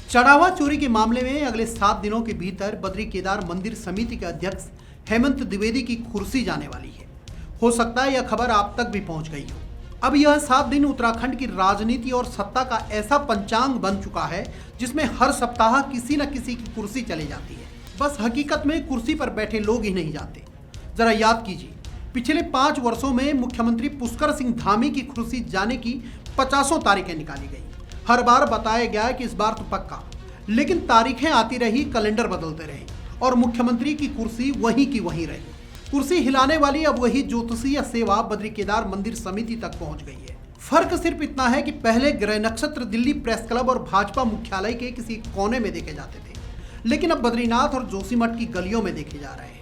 चढ़ावा चोरी के मामले में अगले 7 दिनों के भीतर बद्री केदार मंदिर समिति के अध्यक्ष हेमंत द्विवेदी की कुर्सी जाने वाली है। हो सकता है यह खबर आप तक भी पहुंच गई हो। अब यह 7 दिन उत्तराखंड की राजनीति और सत्ता का ऐसा पंचांग बन चुका है जिसमें हर सप्ताह किसी न किसी की कुर्सी चली जाती है। बस हकीकत में कुर्सी पर बैठे लोग ही नहीं जाते। जरा याद कीजिए, पिछले 5 वर्षों में मुख्यमंत्री पुष्कर सिंह धामी की कुर्सी जाने की 50 तारीखें निकाली गई। हर बार बताया गया कि इस बार तो पक्का, लेकिन तारीखें आती रही, कैलेंडर बदलते रहे और मुख्यमंत्री की कुर्सी वहीं की वहीं रही। कुर्सी हिलाने वाली अब वही ज्योतिषीय सेवा बद्री केदार मंदिर समिति तक पहुंच गई है। फर्क सिर्फ इतना है कि पहले ग्रह नक्षत्र दिल्ली प्रेस क्लब और भाजपा मुख्यालय के किसी कोने में देखे जाते थे, लेकिन अब बद्रीनाथ और जोशीमठ की गलियों में देखे जा रहे हैं।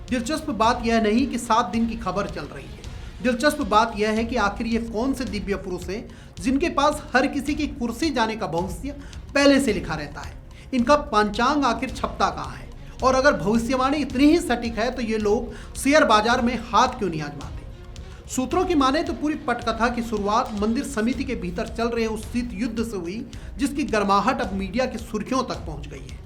दिलचस्प बात यह नहीं कि 7 दिन की खबर चल रही है, दिलचस्प बात यह है कि आखिर ये कौन से दिव्य पुरुष हैं जिनके पास हर किसी की कुर्सी जाने का भविष्य पहले से लिखा रहता है। इनका पंचांग आखिर छपता कहाँ है? और अगर भविष्यवाणी इतनी ही सटीक है तो ये लोग शेयर बाजार में हाथ क्यों नहीं आजमाते? सूत्रों की माने तो पूरी पटकथा की शुरुआत मंदिर समिति के भीतर चल रहे उस शीत युद्ध से हुई जिसकी गर्माहट अब मीडिया की सुर्खियों तक पहुंच गई है।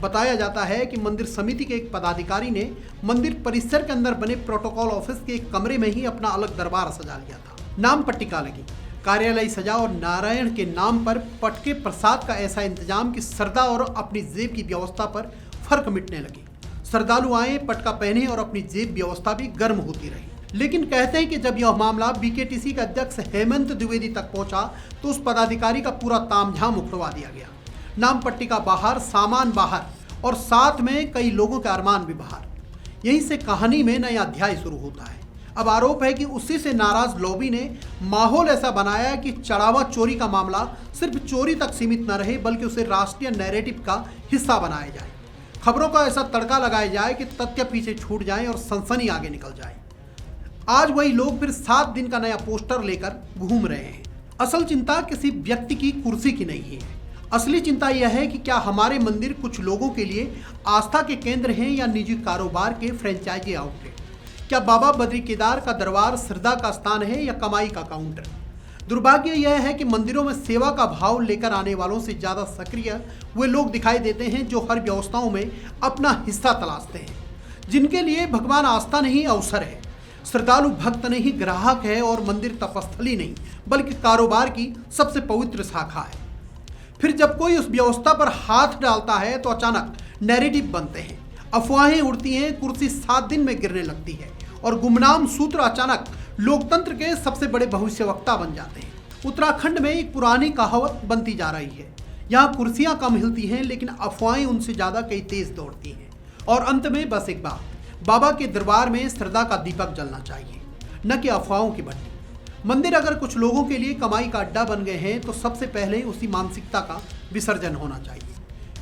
बताया जाता है कि मंदिर समिति के एक पदाधिकारी ने मंदिर परिसर के अंदर बने प्रोटोकॉल ऑफिस के एक कमरे में ही अपना अलग दरबार सजा लिया था। नाम पट्टिका लगी, कार्यालय सजा और नारायण के नाम पर पटके प्रसाद का ऐसा इंतजाम कि सरदा और अपनी जेब की व्यवस्था पर फर्क मिटने लगी। श्रद्धालु आए, पटका पहने और अपनी जेब व्यवस्था भी गर्म होती रही। लेकिन कहते हैं कि जब यह मामला बीकेटीसी के अध्यक्ष हेमंत द्विवेदी तक पहुंचा तो उस पदाधिकारी का पूरा तामझाम उखड़वा दिया गया। नाम पट्टिका बाहर, सामान बाहर और साथ में कई लोगों के अरमान भी बाहर। यहीं से कहानी में नया अध्याय शुरू होता है। अब आरोप है कि उसी से नाराज लॉबी ने माहौल ऐसा बनाया कि चढ़ावा चोरी का मामला सिर्फ चोरी तक सीमित न रहे बल्कि उसे राष्ट्रीय नैरेटिव का हिस्सा बनाया जाए। खबरों का ऐसा तड़का लगाया जाए कि तथ्य पीछे छूट जाए और सनसनी आगे निकल जाए। आज वही लोग फिर 7 दिन का नया पोस्टर लेकर घूम रहे हैं। असल चिंता किसी व्यक्ति की कुर्सी की नहीं है। असली चिंता यह है कि क्या हमारे मंदिर कुछ लोगों के लिए आस्था के केंद्र हैं या निजी कारोबार के फ्रेंचाइजी आउटलेट? क्या बाबा बद्री केदार का दरबार श्रद्धा का स्थान है या कमाई का काउंटर? दुर्भाग्य यह है कि मंदिरों में सेवा का भाव लेकर आने वालों से ज़्यादा सक्रिय वे लोग दिखाई देते हैं जो हर व्यवस्थाओं में अपना हिस्सा तलाशते हैं, जिनके लिए भगवान आस्था नहीं अवसर है, श्रद्धालु भक्त नहीं ग्राहक है और मंदिर तपस्थली नहीं बल्कि कारोबार की सबसे पवित्र शाखा है। फिर जब कोई उस व्यवस्था पर हाथ डालता है तो अचानक नैरेटिव बनते हैं, अफवाहें उड़ती हैं, कुर्सी 7 दिन में गिरने लगती है और गुमनाम सूत्र अचानक लोकतंत्र के सबसे बड़े भविष्यवक्ता बन जाते हैं। उत्तराखंड में एक पुरानी कहावत बनती जा रही है, यहाँ कुर्सियाँ कम हिलती हैं लेकिन अफवाहें उनसे ज़्यादा कई तेज दौड़ती हैं। और अंत में बस एक बात, बाबा के दरबार में श्रद्धा का दीपक जलना चाहिए, न कि अफवाहों की भट्टी। मंदिर अगर कुछ लोगों के लिए कमाई का अड्डा बन गए हैं तो सबसे पहले उसी मानसिकता का विसर्जन होना चाहिए,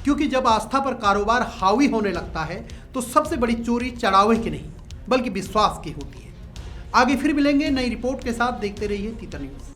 क्योंकि जब आस्था पर कारोबार हावी होने लगता है तो सबसे बड़ी चोरी चढ़ावे की नहीं बल्कि विश्वास की होती है। आगे फिर मिलेंगे नई रिपोर्ट के साथ। देखते रहिए तीतर न्यूज़।